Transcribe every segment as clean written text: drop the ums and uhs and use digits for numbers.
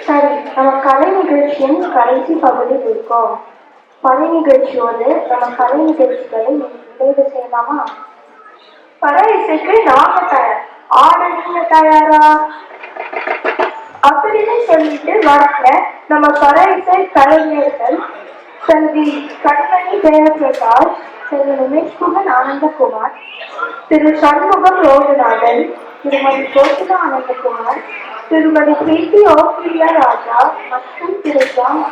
சரி, நம்ம கலை நிகழ்ச்சியின் கடைசி பகுதியில் இருக்கோம். படை நிகழ்ச்சியோடு நம்ம கலை நிகழ்ச்சிகளை நிறைவு செய்யலாமா? படை இசைக்கு நாம தயார், ஆட நீங்க தயாரா அப்படின்னு சொல்லிட்டு வர நம்ம படை இசை கலைஞர்கள் செல்வி கண்மணி ஜெயபிரகாஷ், திரு உமேஷ்குமார் ஆனந்தகுமார், திரு சண்முகம் ரோகநாதன், திருமதி கோகிலா ஆனந்தகுமார், திருமதி பிரீத்தி ஆஸ்திரியா ராஜா மற்றும் திரு ஜான்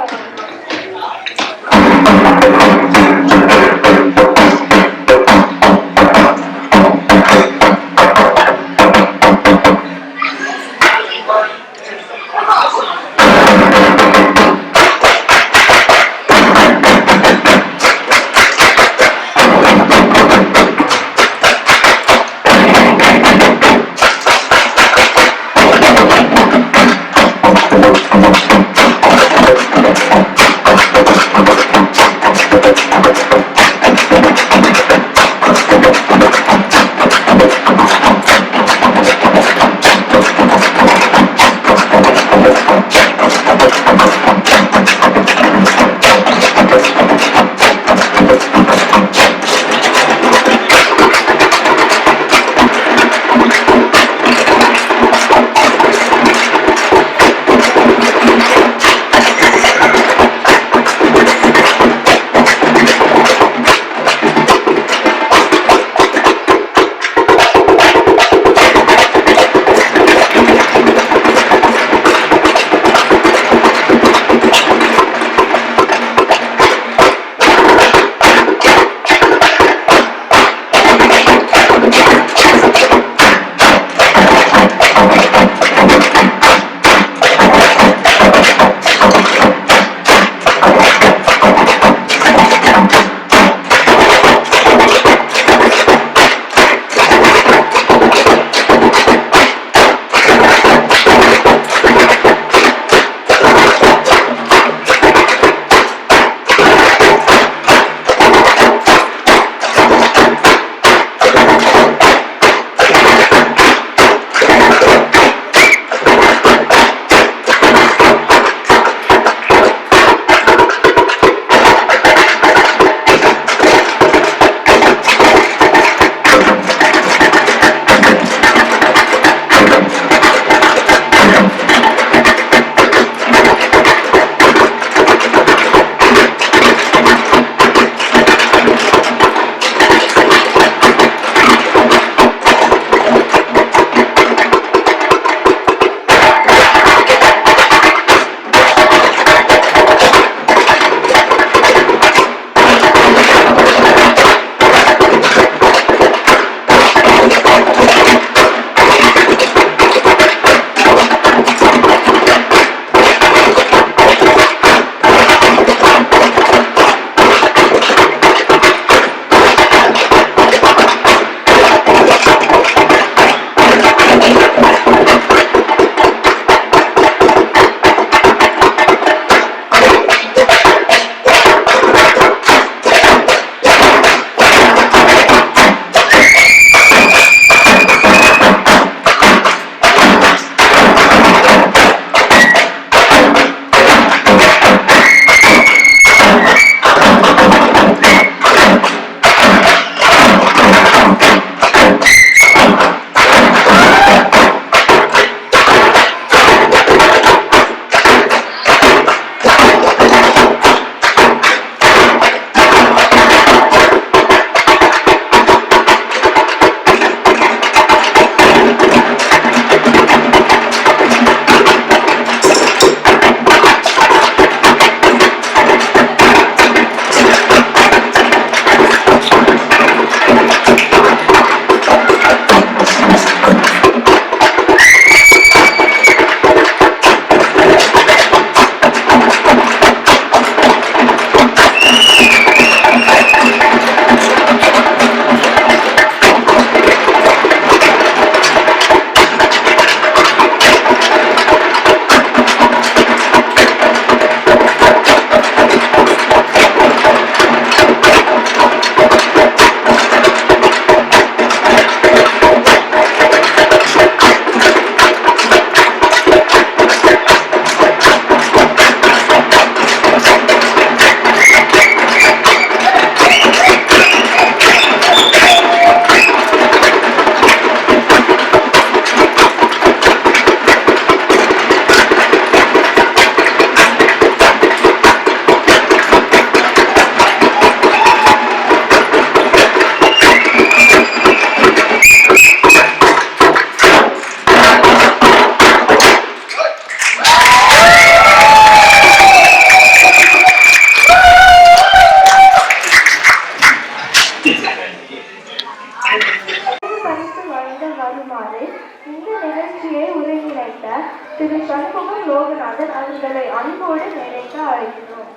குருநாதர் அவர்களை அன்போடு மேடைக்கு அழைக்கிறோம்.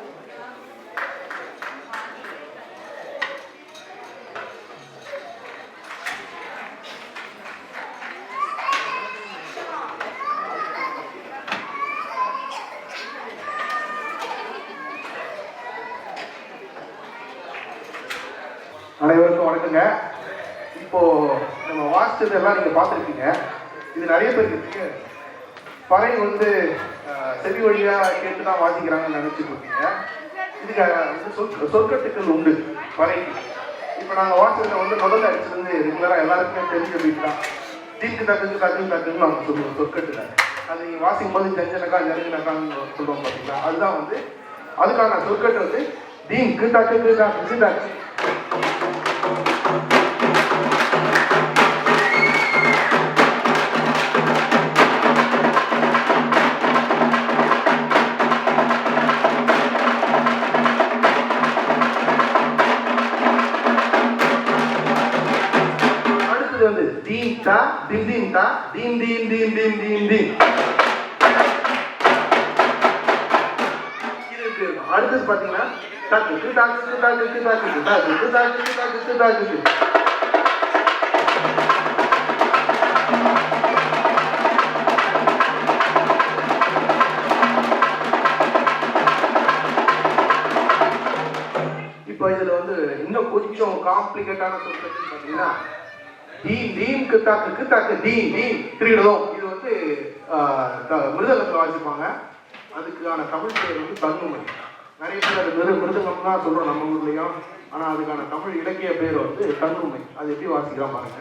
அனைவருக்கும் வணக்கங்க. இப்போ நம்ம வாசிச்சது எல்லாம் நீங்க பார்த்துருக்கீங்க. இது நிறைய பேருக்கு பறை வந்து செவி வழியா கேட்டு தான் வாசிக்கிறாங்கன்னு நினைச்சிட்டு இருக்கீங்க. இதுக்கு வந்து சொற்கட்டுக்கள் உண்டு பறைக்கு. இப்போ நாங்கள் வாசிச்சதை வந்து முதல்ல அடிச்சிருந்து ரெகுலராக எல்லாருக்குமே தெரிஞ்ச வீட்டு தான் தீக்கு தக்குக்கு தக்குன்னு தக்குன்னு நாங்கள் சொல்லுவோம் சொற்கட்டுல. அது நீங்கள் வாசிக்கும் போது ஜஞ்சனக்கா ஜனகனக்கான்னு சொல்லுவோம் பார்த்தீங்களா, அதுதான் வந்து அதுக்கான சொற்கட்டு வந்து தீங்கு தக்குக்கு தக்கு தக்கு. வந்து தீம் தா திம் தீம் தா theme theme theme theme theme theme. இது எப்படி இருக்கும்? அடுத்தது பாத்தீங்கன்னா தாக்கு தாக்கு தாக்கு தாக்கு தாக்கு தாக்கு தாக்கு தாக்கு. இப்போ இதுல வந்து இன்னும் கொஞ்சம் காம்ப்ளிகேட்டான சொற்கள் பாத்தீங்கன்னா தீம் தீம் கித்தாக்கு கித்தாக்கு தீம் தீம் திருடோம். இது வந்து மிருதங்கத்தில் வாசிப்பாங்க. அதுக்கான தமிழ் பேர் வந்து தன்னுமை. நிறைய பேர் அது மிருதங்கம் தான் சொல்றோம் நம்ம ஊர்லயும். ஆனா அதுக்கான தமிழ் இலக்கிய பேர் வந்து தன்னுமை. அது எப்படி வாசிக்கலாம் பாருங்க.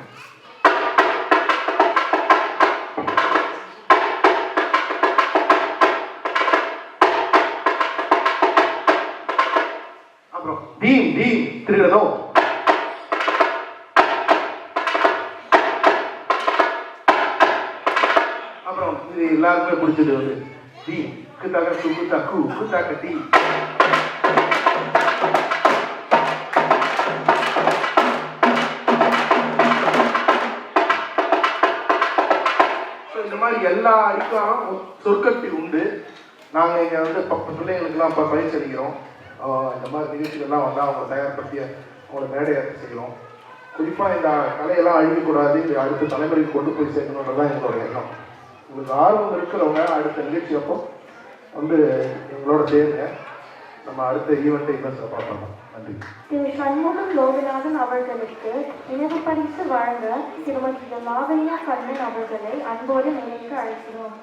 அப்புறம் தீம் தீம் திருடோம். அப்புறம் இது எல்லாருக்குமே பிடிச்சது வந்து டி குத்தாக்க கு குத்தாக்கு குத்தாக்க டி. இந்த மாதிரி எல்லா இதுக்கான சொற்கட்டு உண்டு. நாங்கள் இங்கே வந்து பிள்ளைங்களுக்கெல்லாம் பயிற்சி அளிக்கிறோம். இந்த மாதிரி நிகழ்ச்சிகள்லாம் வந்தால் அவங்களை தயார்படுத்தி அவங்களை மேடையை செய்கிறோம். குறிப்பாக இந்த கலையெல்லாம் அழிக்கக்கூடாது, அடுத்த தலைமுறைக்கு கொண்டு போய் சேர்க்கணுன்றதான் எங்களோட எண்ணம். உங்களுக்கு ஆர்வம் இருக்கிறவங்க அடுத்த நிகழ்ச்சி அப்போ வந்து எங்களோட சேருங்க. நம்ம அடுத்த ஈவெண்ட்டை இன்னும் சிறப்பாக பண்ணலாம். நன்றி. திரு சண்முகம் லோகநாதன் அவர்களுக்கு நினைவு பரிசு வழங்க திருமதி லாவண்யா கண்ணன் அவர்களை அன்போடு மேடைக்கு அழைக்கிறோம்.